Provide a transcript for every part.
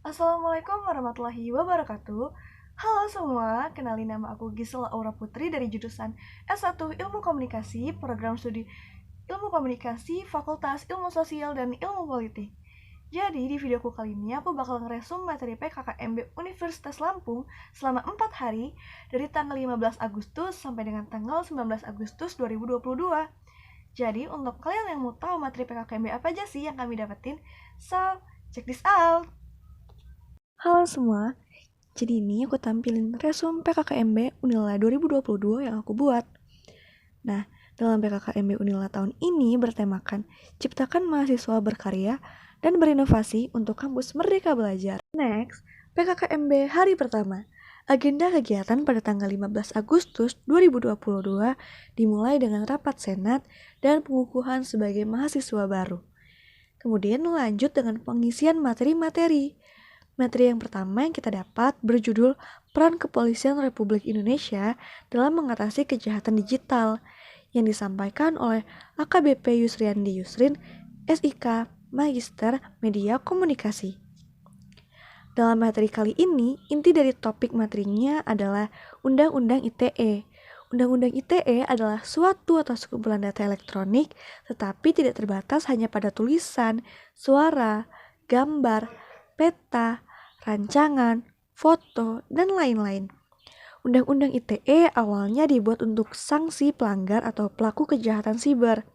Assalamualaikum warahmatullahi wabarakatuh. Halo semua, kenalin nama aku Gisela Aura Putri dari jurusan S1 Ilmu Komunikasi, Program Studi Ilmu Komunikasi, Fakultas Ilmu Sosial dan Ilmu Politik. Jadi di videoku kali ini aku bakal ngeresum materi PKKMB Universitas Lampung selama 4 hari dari tanggal 15 Agustus sampai dengan tanggal 19 Agustus 2022. Jadi untuk kalian yang mau tahu materi PKKMB apa aja sih yang kami dapetin, so check this out. Halo semua, jadi ini aku tampilin resume PKKMB Unila 2022 yang aku buat. Nah, dalam PKKMB Unila tahun ini bertemakan Ciptakan Mahasiswa Berkarya dan Berinovasi untuk Kampus Merdeka Belajar. Next, PKKMB hari pertama. Agenda kegiatan pada tanggal 15 Agustus 2022 dimulai dengan rapat senat dan pengukuhan sebagai mahasiswa baru. Kemudian lanjut dengan pengisian materi-materi. Materi yang pertama yang kita dapat berjudul Peran Kepolisian Republik Indonesia dalam Mengatasi Kejahatan Digital yang disampaikan oleh AKBP Yusriandi Yusrin, SIK, Magister Media Komunikasi. Dalam materi kali ini, inti dari topik materinya adalah Undang-Undang ITE. Undang-Undang ITE adalah suatu atau sekumpulan data elektronik, tetapi tidak terbatas hanya pada tulisan, suara, gambar, peta, rancangan, foto, dan lain-lain. Undang-Undang ITE awalnya dibuat untuk sanksi pelanggar atau pelaku kejahatan siber.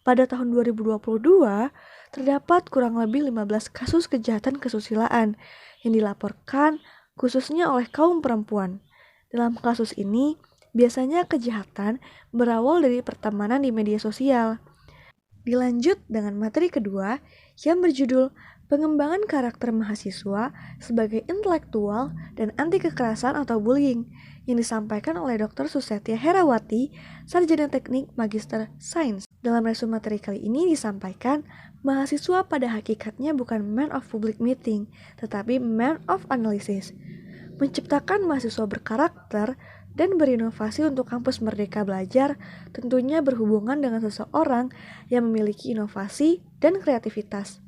Pada tahun 2022, terdapat kurang lebih 15 kasus kejahatan kesusilaan yang dilaporkan khususnya oleh kaum perempuan. Dalam kasus ini, biasanya kejahatan berawal dari pertemanan di media sosial. Dilanjut dengan materi kedua yang berjudul Pengembangan Karakter Mahasiswa sebagai Intelektual dan Anti Kekerasan atau Bullying yang disampaikan oleh Dr. Susetya Herawati, Sarjana Teknik Magister Sains. Dalam resume materi kali ini disampaikan, mahasiswa pada hakikatnya bukan man of public meeting, tetapi man of analysis. Menciptakan mahasiswa berkarakter dan berinovasi untuk kampus Merdeka Belajar tentunya berhubungan dengan seseorang yang memiliki inovasi dan kreativitas.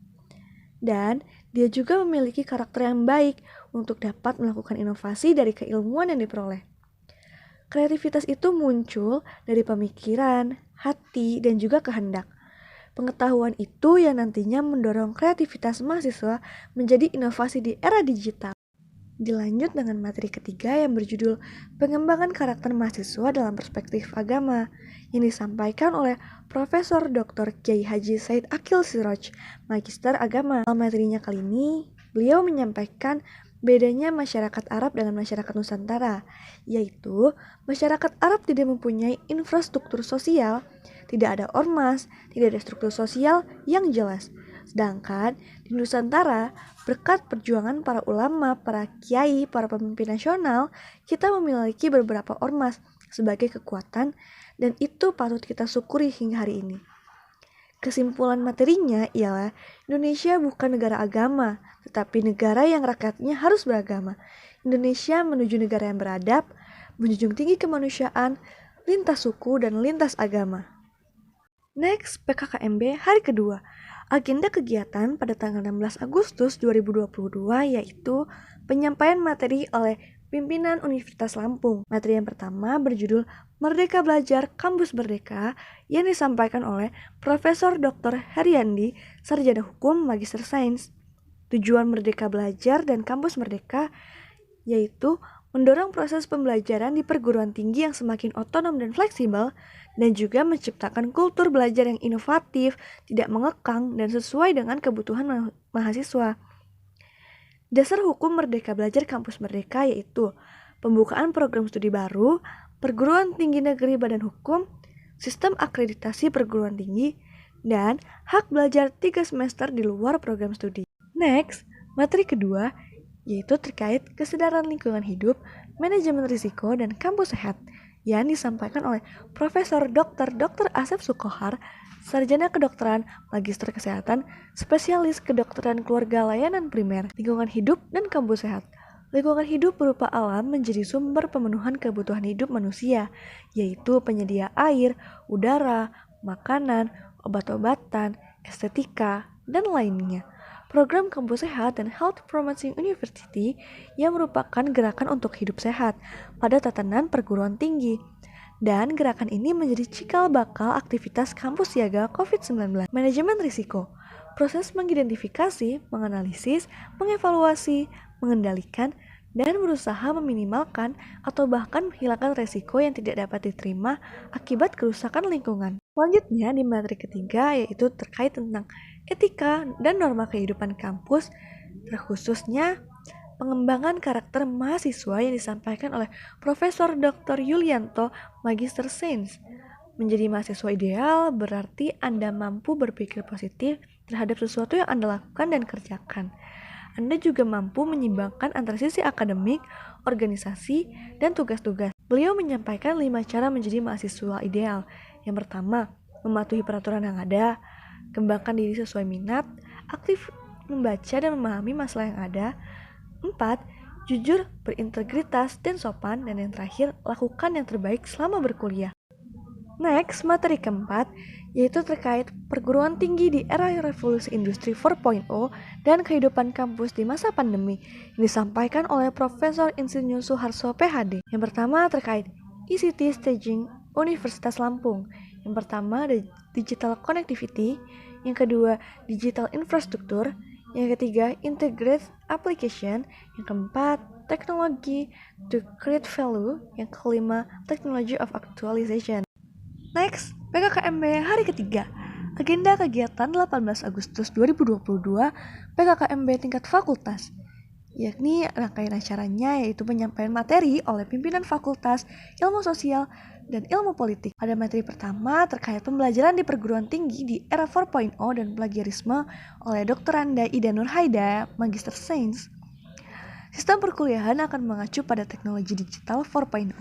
Dan dia juga memiliki karakter yang baik untuk dapat melakukan inovasi dari keilmuan yang diperoleh. Kreativitas itu muncul dari pemikiran, hati, dan juga kehendak. Pengetahuan itu yang nantinya mendorong kreativitas mahasiswa menjadi inovasi di era digital. Dilanjut dengan materi ketiga yang berjudul Pengembangan Karakter Mahasiswa dalam Perspektif Agama yang disampaikan oleh Profesor Dr. Kiai Haji Said Akil Siroj, Magister Agama. Dalam materinya kali ini, beliau menyampaikan bedanya masyarakat Arab dengan masyarakat Nusantara, yaitu masyarakat Arab tidak mempunyai infrastruktur sosial, tidak ada ormas, tidak ada struktur sosial yang jelas. Sedangkan di Nusantara, berkat perjuangan para ulama, para kiai, para pemimpin nasional, kita memiliki beberapa ormas sebagai kekuatan dan itu patut kita syukuri hingga hari ini. Kesimpulan materinya ialah Indonesia bukan negara agama, tetapi negara yang rakyatnya harus beragama. Indonesia menuju negara yang beradab, menjunjung tinggi kemanusiaan, lintas suku dan lintas agama. Next, PKKMB hari kedua. Agenda kegiatan pada tanggal 16 Agustus 2022 yaitu penyampaian materi oleh pimpinan Universitas Lampung. Materi yang pertama berjudul Merdeka Belajar Kampus Merdeka yang disampaikan oleh Profesor Dr. Heriandi, Sarjana Hukum Magister Sains. Tujuan Merdeka Belajar dan Kampus Merdeka yaitu mendorong proses pembelajaran di perguruan tinggi yang semakin otonom dan fleksibel, dan juga menciptakan kultur belajar yang inovatif, tidak mengekang, dan sesuai dengan kebutuhan mahasiswa. Dasar hukum Merdeka Belajar Kampus Merdeka yaitu pembukaan program studi baru, perguruan tinggi negeri badan hukum, sistem akreditasi perguruan tinggi, dan hak belajar 3 semester di luar program studi. Next, materi kedua yaitu terkait kesadaran lingkungan hidup, manajemen risiko, dan kampus sehat yang disampaikan oleh Profesor Dr. Asep Sukohar, Sarjana Kedokteran, Magister Kesehatan, Spesialis Kedokteran Keluarga Layanan Primer, Lingkungan Hidup, dan Kampus Sehat. Lingkungan hidup berupa alam menjadi sumber pemenuhan kebutuhan hidup manusia, yaitu penyedia air, udara, makanan, obat-obatan, estetika, dan lainnya. program Kampus Sehat dan Health Promoting University yang merupakan gerakan untuk hidup sehat pada tatanan perguruan tinggi. Dan gerakan ini menjadi cikal bakal aktivitas kampus siaga COVID-19. Manajemen risiko, proses mengidentifikasi, menganalisis, mengevaluasi, mengendalikan, dan berusaha meminimalkan atau bahkan menghilangkan risiko yang tidak dapat diterima akibat kerusakan lingkungan. Selanjutnya di materi ketiga yaitu terkait tentang etika dan norma kehidupan kampus, terkhususnya pengembangan karakter mahasiswa yang disampaikan oleh Profesor Dr. Yulianto, Magister Sains. Menjadi mahasiswa ideal berarti Anda mampu berpikir positif terhadap sesuatu yang Anda lakukan dan kerjakan. Anda juga mampu menyeimbangkan antara sisi akademik, organisasi, dan tugas-tugas. Beliau menyampaikan 5 cara menjadi mahasiswa ideal. Yang pertama, mematuhi peraturan yang ada, kembangkan diri sesuai minat, aktif membaca dan memahami masalah yang ada. 4. Jujur, berintegritas, dan sopan. Dan yang terakhir, lakukan yang terbaik selama berkuliah. Next, materi keempat, yaitu terkait perguruan tinggi di era revolusi industri 4.0 dan kehidupan kampus di masa pandemi, yang disampaikan oleh Profesor Insinyur Suharso PhD. Yang pertama terkait ICT Staging Universitas Lampung. Yang pertama, Digital Connectivity. Yang kedua, Digital Infrastructure. Yang ketiga, Integrated Application. Yang keempat, Teknologi to Create Value. Yang kelima, Technology of Actualization. Next, PKKMB hari ketiga. Agenda kegiatan 18 Agustus 2022 PKKMB tingkat fakultas, yakni rangkaian acaranya yaitu penyampaian materi oleh pimpinan fakultas ilmu sosial dan ilmu politik. Pada materi pertama terkait pembelajaran di perguruan tinggi di era 4.0 dan plagiarisme oleh Dr. Anda Ida Nurhaida, Magister Sains. Sistem perkuliahan akan mengacu pada teknologi digital 4.0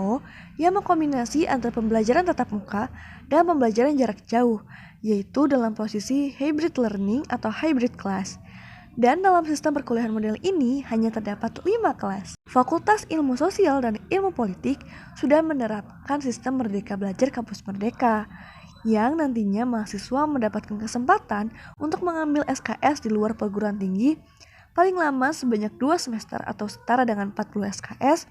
yang mengkombinasi antara pembelajaran tatap muka dan pembelajaran jarak jauh, yaitu dalam posisi hybrid learning atau hybrid class. Dan dalam sistem perkuliahan model ini hanya terdapat 5 kelas. Fakultas Ilmu Sosial dan Ilmu Politik sudah menerapkan sistem Merdeka Belajar Kampus Merdeka, yang nantinya mahasiswa mendapatkan kesempatan untuk mengambil SKS di luar perguruan tinggi paling lama sebanyak 2 semester atau setara dengan 40 SKS.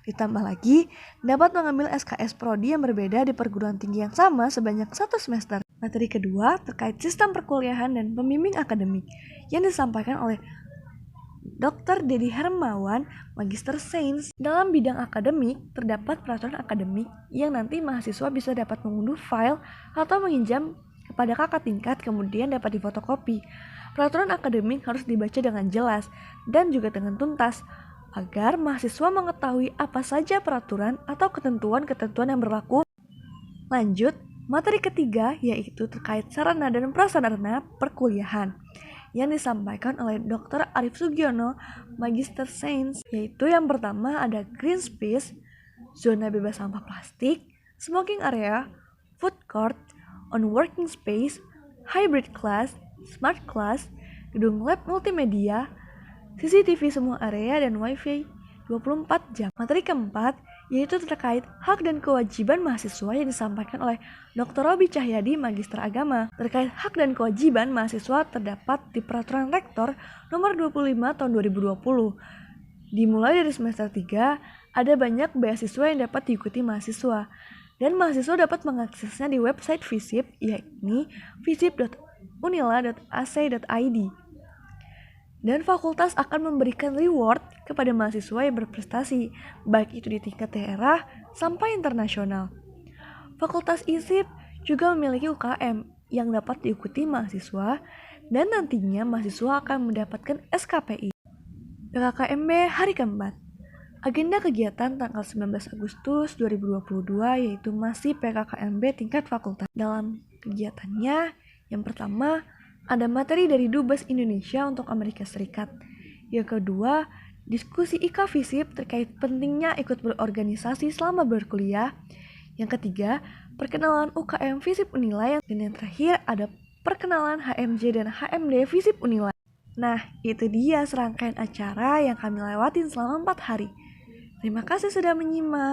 Ditambah lagi, dapat mengambil SKS Prodi yang berbeda di perguruan tinggi yang sama sebanyak 1 semester. Materi kedua terkait sistem perkuliahan dan pembimbing akademik yang disampaikan oleh Dr. Dedi Hermawan, Magister Sains. Dalam bidang akademik, terdapat peraturan akademik yang nanti mahasiswa bisa dapat mengunduh file atau menginjam kepada kakak tingkat kemudian dapat difotokopi. Peraturan akademik harus dibaca dengan jelas dan juga dengan tuntas agar mahasiswa mengetahui apa saja peraturan atau ketentuan-ketentuan yang berlaku. Lanjut, materi ketiga yaitu terkait sarana dan prasarana perkuliahan yang disampaikan oleh Dr. Arif Sugiono, Magister Sains, yaitu yang pertama ada green space, zona bebas sampah plastik, smoking area, food court, on working space, hybrid class, smart class, gedung lab multimedia, CCTV semua area, dan WiFi 24 jam. Materi keempat yaitu terkait hak dan kewajiban mahasiswa yang disampaikan oleh Dr. Robi Cahyadi, Magister Agama. Terkait hak dan kewajiban mahasiswa terdapat di Peraturan Rektor Nomor 25 Tahun 2020. Dimulai dari semester 3, ada banyak beasiswa yang dapat diikuti mahasiswa. Dan mahasiswa dapat mengaksesnya di website FISIP, yakni fisip.unila.ac.id. Dan fakultas akan memberikan reward kepada mahasiswa yang berprestasi, baik itu di tingkat daerah sampai internasional. Fakultas ISIP juga memiliki UKM yang dapat diikuti mahasiswa, dan nantinya mahasiswa akan mendapatkan SKPI. PKKMB hari keempat. Agenda kegiatan tanggal 19 Agustus 2022 yaitu masih PKKMB tingkat fakultas. Dalam kegiatannya, yang pertama ada materi dari Dubes Indonesia untuk Amerika Serikat. Yang kedua, diskusi IKA FISIP terkait pentingnya ikut berorganisasi selama berkuliah. Yang ketiga, perkenalan UKM FISIP Unila. Dan yang terakhir ada perkenalan HMJ dan HMD FISIP Unila. Nah, itu dia serangkaian acara yang kami lewatin selama 4 hari. Terima kasih sudah menyimak.